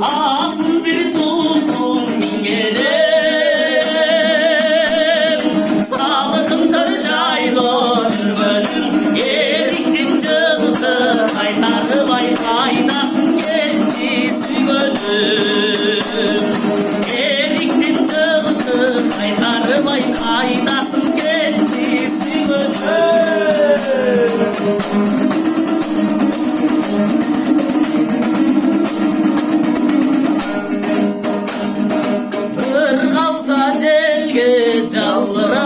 Asıl bir tutun mingedim, sağlıkım tarcaylo bölüm, eriktim cıldı, kaytardı vay kaynasın genci sügölüm. Eriktim cıldı, kaytardı vay kaynasın genci sügölüm. Kalsa celge çaldıran,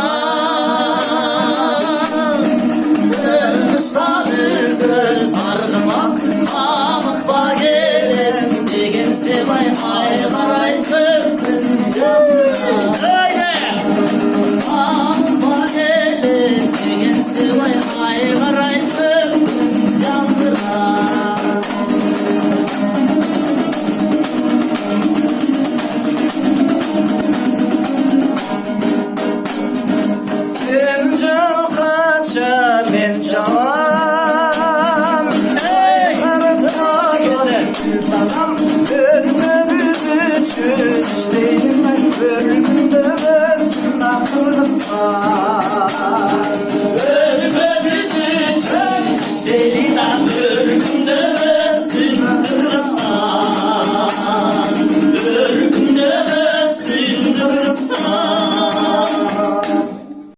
kışladır göl argımak, pamuk bağ gelir degen sevay ay karay kırpın canım.